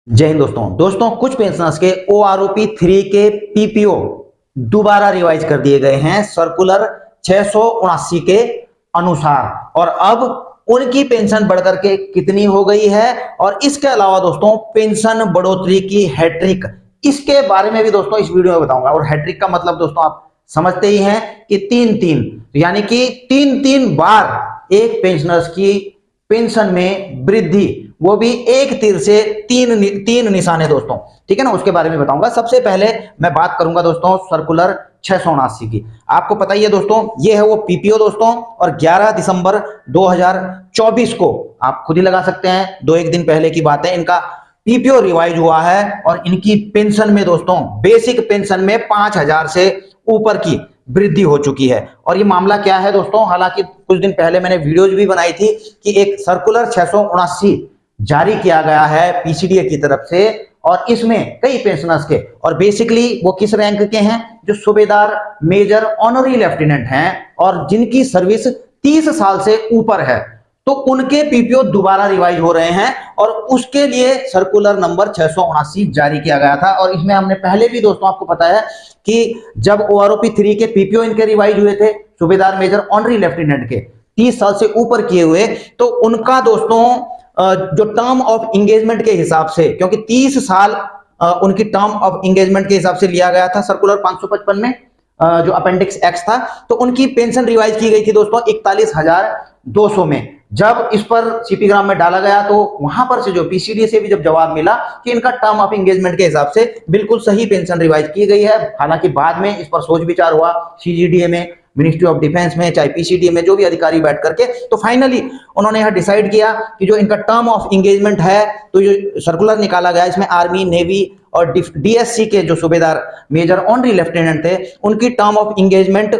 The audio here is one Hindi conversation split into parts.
जय हिंद दोस्तों कुछ पेंशनर्स के OROP 3 के PPO दोबारा रिवाइज कर दिए गए हैं सर्कुलर 679 के अनुसार। और अब उनकी पेंशन बढ़कर के कितनी हो गई है, और इसके अलावा दोस्तों पेंशन बढ़ोतरी की हैट्रिक, इसके बारे में भी दोस्तों इस वीडियो में बताऊंगा। और हैट्रिक का मतलब दोस्तों आप समझते ही हैं कि तीन यानी कि तीन बार एक पेंशनर्स की पेंशन में वृद्धि, वो भी एक तीर से तीन निशाने दोस्तों, ठीक है ना। उसके बारे में बताऊंगा। सबसे पहले मैं बात करूंगा दोस्तों सर्कुलर 679 की। आपको पता ही है दोस्तों, ये है वो पीपीओ दोस्तों, और 11 दिसंबर 2024 को आप खुद ही लगा सकते हैं, 2-1 दिन पहले की बात है, इनका पीपीओ रिवाइज हुआ है। और इनकी पेंशन में दोस्तों, बेसिक पेंशन में 5,000 से ऊपर की वृद्धि हो चुकी है। और ये मामला क्या है दोस्तों, हालांकि कुछ दिन पहले मैंने वीडियोज भी बनाई थी कि एक सर्कुलर 679 जारी किया गया है पीसीडीए की तरफ से, और इसमें कई पेंशनर्स के, और बेसिकली वो किस रैंक के हैं, जो सूबेदार मेजर ऑनरी लेफ्टिनेंट हैं और जिनकी सर्विस 30 साल से ऊपर है, तो उनके पीपीओ दोबारा रिवाइज हो रहे हैं। और उसके लिए सर्कुलर नंबर 679 जारी किया गया था। और इसमें हमने पहले भी दोस्तों आपको पता है कि जब OROP 3 के पीपीओ इनके रिवाइज हुए थे, सूबेदार मेजर ऑनरी लेफ्टिनेंट के 30 साल से ऊपर किए हुए, तो उनका दोस्तों जो टर्म ऑफ इंगेजमेंट के हिसाब से, क्योंकि 30 साल उनकी टर्म ऑफ इंगेजमेंट के हिसाब से लिया गया था सर्कुलर 555 में, जो अपेंडिक्स एक्स था, तो उनकी पेंशन रिवाइज की गई थी दोस्तों 41,200 में। जब इस पर सीपी ग्राम में डाला गया, तो वहां पर से जो पीसीडी से भी जब जवाब मिला कि इनका टर्म ऑफ इंगेजमेंट के हिसाब से बिल्कुल सही पेंशन रिवाइज की गई है। हालांकि बाद में इस पर सोच विचार हुआ सीजीडीए में, मिनिस्ट्री ऑफ डिफेंस में, चाहे पीसीडी में, जो भी अधिकारी बैठ करके, तो फाइनली उन्होंने यह डिसाइड किया कि जो इनका टर्म ऑफ इंगेजमेंट है, तो जो सर्कुलर निकाला गया इसमें आर्मी, नेवी और डीएससी के जो सूबेदार मेजर ऑनरी लेफ्टिनेंट थे, उनकी टर्म ऑफ इंगेजमेंट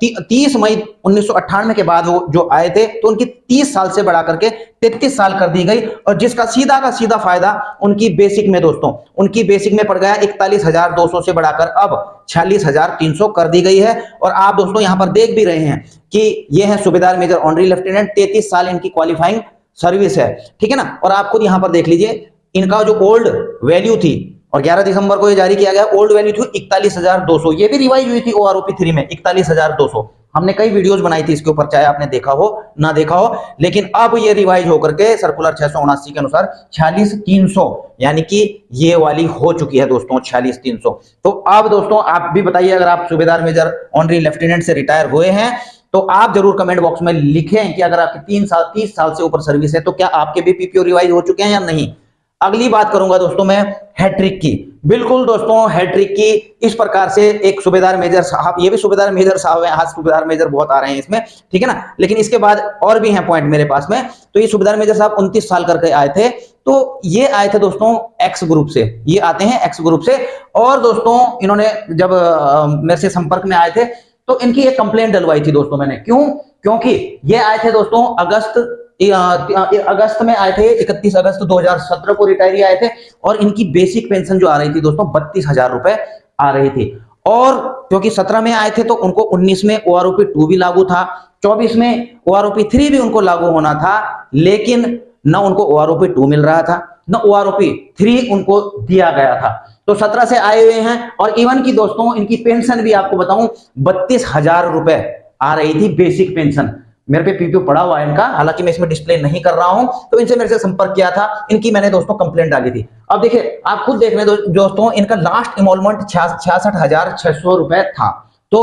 30 मई 1998 के बाद वो जो आए थे, तो उनकी 30 साल से बढ़ा करके 33 साल कर दी गई। और जिसका सीधा का सीधा फायदा उनकी बेसिक में दोस्तों, उनकी बेसिक में पड़ गया 41,200 से बढ़ाकर अब 46,300 कर दी गई है। और आप दोस्तों यहां पर देख भी रहे हैं कि ये है सूबेदार मेजर ऑनरी लेफ्टिनेंट, 33 साल इनकी क्वालिफाइंग सर्विस है, ठीक है ना। और आप खुद यहां पर देख लीजिए, इनका जो ओल्ड वैल्यू थी, और 11 दिसंबर को ये जारी किया गया, ओल्ड वैल्यू थी 41,200, ये भी रिवाइज हुई थी OROP 3 में 41,200। हमने कई वीडियोस बनाई थी इसके ऊपर, चाहे आपने देखा हो ना देखा हो, लेकिन अब ये रिवाइज होकर के सर्कुलर 679 के अनुसार 46,300, यानी कि ये वाली हो चुकी है दोस्तों 46,300। तो अब दोस्तों आप भी बताइए, अगर आप सूबेदार मेजर ऑनरी लेफ्टिनेंट से रिटायर हुए हैं, तो आप जरूर कमेंट बॉक्स में लिखें कि अगर आपकी 30 साल से ऊपर सर्विस है, तो क्या आपके भी पीपीओ रिवाइज हो चुके हैं या नहीं। अगली बात करूंगा दोस्तों मैं हैट्रिक की। बिल्कुल दोस्तों, हैट्रिक की इस प्रकार से एक सूबेदार मेजर साहब, ये भी सूबेदार मेजर साहब हैं, आज सूबेदार मेजर बहुत आ रहे हैं इसमें, ठीक है ना, लेकिन इसके बाद और भी हैं पॉइंट मेरे पास में। तो ये सूबेदार मेजर साहब 29 साल करके आए थे, तो ये आए थे दोस्तों एक्स ग्रुप से, ये आते हैं एक्स ग्रुप से। और दोस्तों इन्होंने जब मेरे से संपर्क में आए थे, तो इनकी एक कंप्लेंट डलवाई थी दोस्तों मैंने। क्यों? क्योंकि ये आए थे दोस्तों अगस्त में आए थे, 31 अगस्त 2017 को रिटायरी आए थे, और इनकी बेसिक पेंशन जो आ रही थी दोस्तों 32,000 रुपए आ रही थी। और क्योंकि 17 में आए थे, तो उनको 19 में OROP 2 भी लागू था, 24 में OROP 3 भी उनको लागू होना था, लेकिन न उनको OROP 2 मिल रहा था, न OROP 3 उनको दिया गया था। तो 17 से आए हुए हैं, और इवन की दोस्तों इनकी पेंशन भी आपको बताऊं 32,000 रुपए आ रही थी बेसिक पेंशन। मेरे पे पीपीओ पड़ा हुआ है इनका, हालांकि मैं इसमें डिस्प्ले नहीं कर रहा हूं, तो इनसे मेरे से संपर्क किया था, इनकी मैंने दोस्तों कंप्लेंट डाली थी। अब देखिए, आप खुद देख रहे हैं दोस्तों, इनका लास्ट इनरोलमेंट 66,600 रुपए था। तो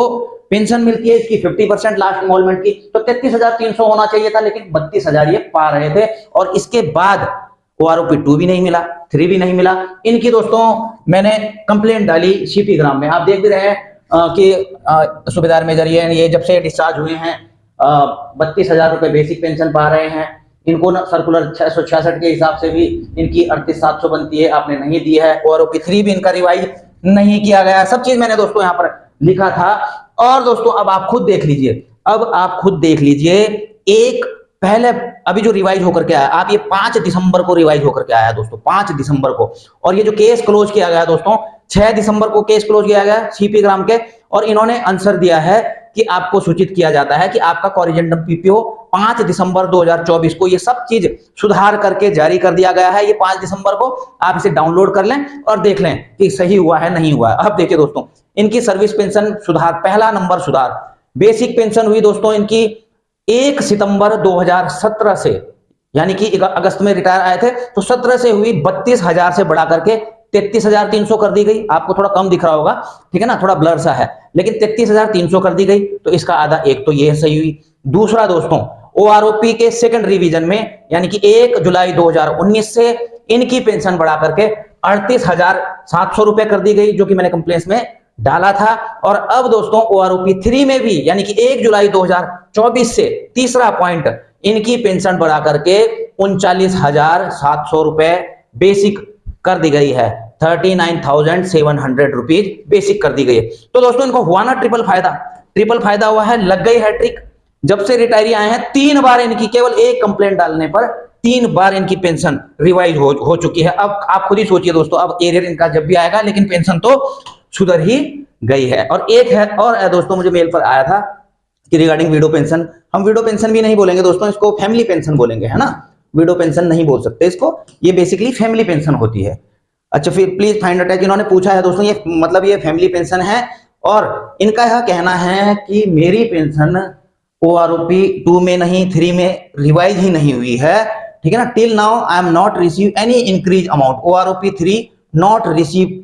पेंशन मिलती है इसकी 50% लास्ट इनरोलमेंट की, तो 33,300 होना चाहिए था, लेकिन 32,000 ये पा रहे थे। और इसके बाद OROP 2 भी नहीं मिला, 3 भी नहीं मिला। इनकी दोस्तों मैंने कंप्लेंट डाली सीपी ग्राम में। आप देख भी रहे हैं कि सूबेदार मेजर ये जब से डिस्चार्ज हुए हैं 32,000 रुपए बेसिक पेंशन पा रहे हैं। इनको ना सर्कुलर 666 के हिसाब से भी इनकी 38,700 बनती है, आपने नहीं दी है। OROP 3 भी इनका रिवाइज नहीं किया गया। सब चीज मैंने दोस्तों यहाँ पर लिखा था। और दोस्तों अब आप खुद देख लीजिए, अब आप खुद देख लीजिए, एक पहले अभी जो रिवाइज होकर के आया, आप ये 5 दिसंबर को रिवाइज होकर के आया दोस्तों, 5 दिसंबर को। और ये जो केस क्लोज किया गया दोस्तों, 6 दिसंबर को केस क्लोज किया गया सीपी ग्राम के, और इन्होंने आंसर दिया है कि आपको सूचित किया जाता है कि आपका कॉरिजेंडम पीपीओ 5 दिसंबर 2024 को ये सब चीज सुधार करके जारी कर दिया गया है। ये 5 दिसंबर को आप इसे डाउनलोड कर लें और देख लें कि सही हुआ है नहीं हुआ है। अब देखिए दोस्तों, इनकी सर्विस पेंशन सुधार, पहला नंबर सुधार, बेसिक पेंशन हुई दोस्तों इनकी 1 सितंबर 2017 से, यानी कि अगस्त में रिटायर आए थे तो 17 से हुई 32,000 से बढ़ा करके 33,300 कर दी गई। आपको थोड़ा कम दिख रहा होगा, ठीक है ना, थोड़ा ब्लर सा है, लेकिन 33,300 कर दी गई। तो इसका आधा एक तो ये सही हुई। दूसरा दोस्तों, ओआरओपी के सेकंड रिवीजन में यानी कि 1 जुलाई 2019 से इनकी पेंशन बढ़ा करके 38,700 रुपए कर दी गई, जो कि मैंने कंप्लेंट्स में डाला था। और अब दोस्तों ओआरओपी 3 में भी यानी कि 1 जुलाई 2024 से तीसरा पॉइंट, इनकी पेंशन बढ़ा करके 39,700 रुपए बेसिक कर दी गई है। 39,700 रुपीज बेसिक कर दी गई है। तो दोस्तों इनको हुआ ना ट्रिपल फायदा, ट्रिपल फायदा हुआ है, लग गई हैट्रिक। जब से रिटायरी आए हैं 3 बार इनकी, केवल एक कंप्लेंट डालने पर 3 बार इनकी पेंशन रिवाइज हो चुकी है। अब आप खुद ही सोचिए दोस्तों, अब एरियर इनका जब भी आएगा, लेकिन पेंशन तो सुधर ही गई है। और एक है और दोस्तों, मुझे मेल पर आया था कि रिगार्डिंग विडो पेंशन, हम विडो पेंशन भी नहीं बोलेंगे दोस्तों, इसको फैमिली पेंशन बोलेंगे, है ना, विडो पेंशन नहीं बोल सकते इसको, ये बेसिकली फैमिली पेंशन होती है। अच्छा, फिर प्लीज फाइंड अटैच, इन्होंने पूछा है दोस्तों, ये मतलब ये फैमिली पेंशन है और इनका यह कहना है कि मेरी पेंशन ओआरओपी 2 में नहीं 3 में रिवाइज ही नहीं हुई है, ठीक है ना, till now I am not receive any increase amount, OROP 3 not receive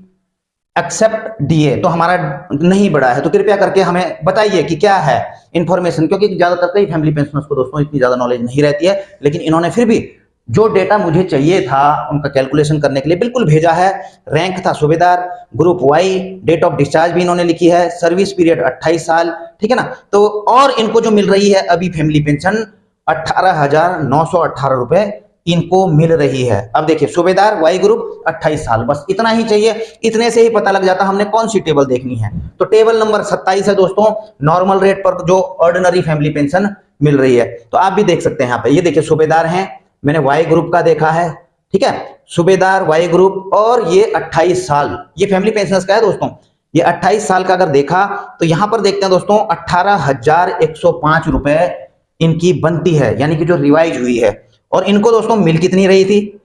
except DA, तो हमारा नहीं बढ़ा है। तो कृपया करके हमें बताइए कि क्या है इंफॉर्मेशन, क्योंकि ज्यादातर कई फैमिली पेंशनर्स को दोस्तों इतनी ज्यादा नॉलेज नहीं रहती है, लेकिन इन्होंने फिर भी जो डेटा मुझे चाहिए था उनका कैलकुलेशन करने के लिए बिल्कुल भेजा है। रैंक था सूबेदार, group Y, date of discharge भी इन्होंने लिखी है, सर्विस पीरियड 28 साल, ठीक है ना। तो और इनको जो मिल रही है अभी फैमिली पेंशन 18,918 रुपए इनको मिल रही है। अब देखिए, सूबेदार वाई ग्रुप 28 साल, बस इतना ही चाहिए, इतने से ही पता लग जाता हमने कौन सी टेबल देखनी है। तो टेबल नंबर 27 है दोस्तों, नॉर्मल रेट पर जो ऑर्डिनरी फैमिली पेंशन मिल रही है। तो आप भी देख सकते हैं यहाँ पे, ये देखिए सूबेदार हैं, मैंने वाई ग्रुप का देखा है, ठीक है, सूबेदार वाई ग्रुप, और ये 28 साल, ये फैमिली पेंशनर्स का है दोस्तों। ये 28 साल का अगर देखा तो यहां पर देखते हैं दोस्तों 18,105 रुपए इनकी बनती है, यानी कि जो रिवाइज हुई है। और इनको दोस्तों मिल कितनी रही थी,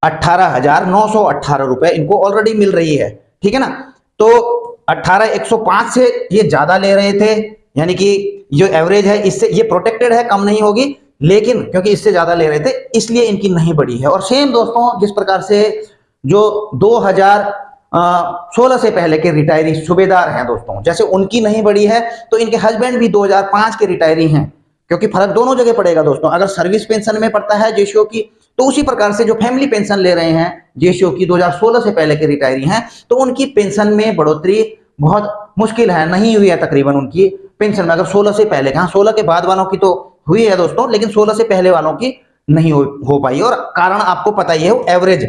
18,918 रुपए इनको ऑलरेडी मिल रही है, ठीक है ना। तो 18,105 से ये ज्यादा ले रहे थे, यानी कि जो एवरेज है इससे ये प्रोटेक्टेड है, कम नहीं होगी, लेकिन क्योंकि इससे ज्यादा ले रहे थे इसलिए इनकी नहीं बढ़ी है। और सेम दोस्तों, जिस प्रकार से जो 2016 से पहले के रिटायरी सूबेदार हैं दोस्तों, जैसे उनकी नहीं बढ़ी है, तो इनके हस्बैंड भी 2005 के रिटायरी हैं, क्योंकि फर्क दोनों जगह पड़ेगा दोस्तों। अगर सर्विस पेंशन में पड़ता है जेसीओ की, तो उसी प्रकार से जो फैमिली पेंशन ले रहे हैं जेसीओ की 2016 से पहले के रिटायरी हैं, तो उनकी पेंशन में बढ़ोतरी बहुत मुश्किल है, नहीं हुई है तकरीबन उनकी पेंशन में। अगर 16 से पहले, हाँ 16 के बाद वालों की तो हुई है दोस्तों, लेकिन 16 से पहले वालों की नहीं हो पाई। और कारण आपको पता ही है, एवरेज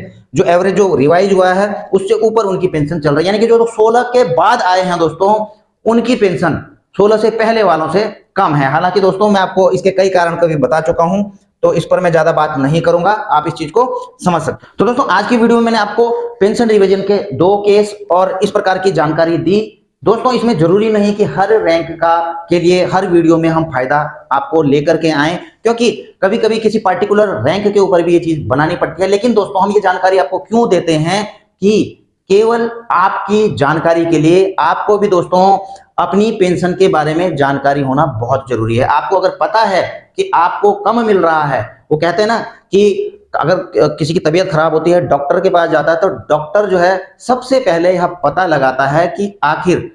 जो रिवाइज हुआ है उससे ऊपर उनकी पेंशन चल रही है, यानी कि जो 16 के बाद आए हैं दोस्तों उनकी पेंशन 16 से पहले वालों से कम है। हालांकि दोस्तों मैं आपको इसके कई कारण कभी बता चुका हूं, तो इस पर मैं ज्यादा बात नहीं करूंगा, आप इस चीज को समझ सकते। तो दोस्तों आज की वीडियो में मैंने आपको पेंशन रिवीजन के 2 केस और इस प्रकार की जानकारी दी। दोस्तों इसमें जरूरी नहीं कि हर रैंक का के लिए हर वीडियो में हम फायदा आपको लेकर के आए, क्योंकि कभी कभी किसी पार्टिकुलर रैंक के ऊपर भी ये चीज बनानी पड़ती है। लेकिन दोस्तों हम ये जानकारी आपको क्यों देते हैं कि केवल आपकी जानकारी के लिए, आपको भी दोस्तों अपनी पेंशन के बारे में जानकारी होना बहुत जरूरी है। आपको अगर पता है कि आपको कम मिल रहा है, वो कहते हैं ना कि अगर किसी की तबीयत खराब होती है, डॉक्टर के पास जाता है, तो डॉक्टर जो है सबसे पहले यह पता लगाता है कि आखिर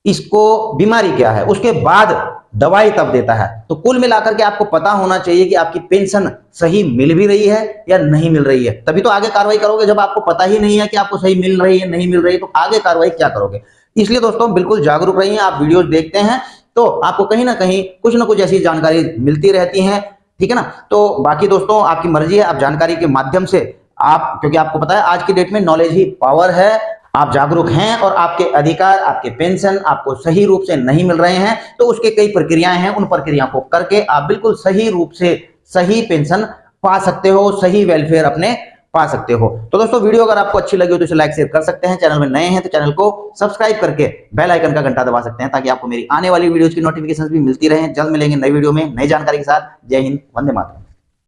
इसको बीमारी क्या है, उसके बाद दवाई तब देता है। तो कुल मिलाकर के आपको पता होना चाहिए कि आपकी पेंशन सही मिल भी रही है या नहीं मिल रही है, तभी तो आगे कार्रवाई करोगे। जब आपको पता ही नहीं है कि आपको सही मिल रही है नहीं मिल रही है, तो आगे कार्रवाई क्या करोगे। इसलिए दोस्तों बिल्कुल जागरूक रहिए, आप वीडियोस देखते हैं तो आपको कहीं ना कहीं कुछ ना कुछ ऐसी जानकारी मिलती रहती है, ठीक है ना। तो बाकी दोस्तों आपकी मर्जी है, आप जानकारी के माध्यम से आप, क्योंकि आपको पता है आज की डेट में नॉलेज ही पावर है, आप जागरूक हैं और आपके अधिकार, आपके पेंशन आपको सही रूप से नहीं मिल रहे हैं, तो उसके कई प्रक्रियाएं हैं, उन प्रक्रियाओं को करके आप बिल्कुल सही रूप से सही पेंशन पा सकते हो, सही वेलफेयर अपने पा सकते हो। तो दोस्तों वीडियो अगर आपको अच्छी लगी हो तो इसे लाइक शेयर कर सकते हैं, चैनल में नए हैं तो चैनल को सब्सक्राइब करके बेल आइकन का घंटा दबा सकते हैं ताकि आपको मेरी आने वाली वीडियोज की नोटिफिकेशन भी मिलती रहे। जल्द मिलेंगे नई वीडियो में नई जानकारी के साथ। जय हिंद, वंदे मातरम।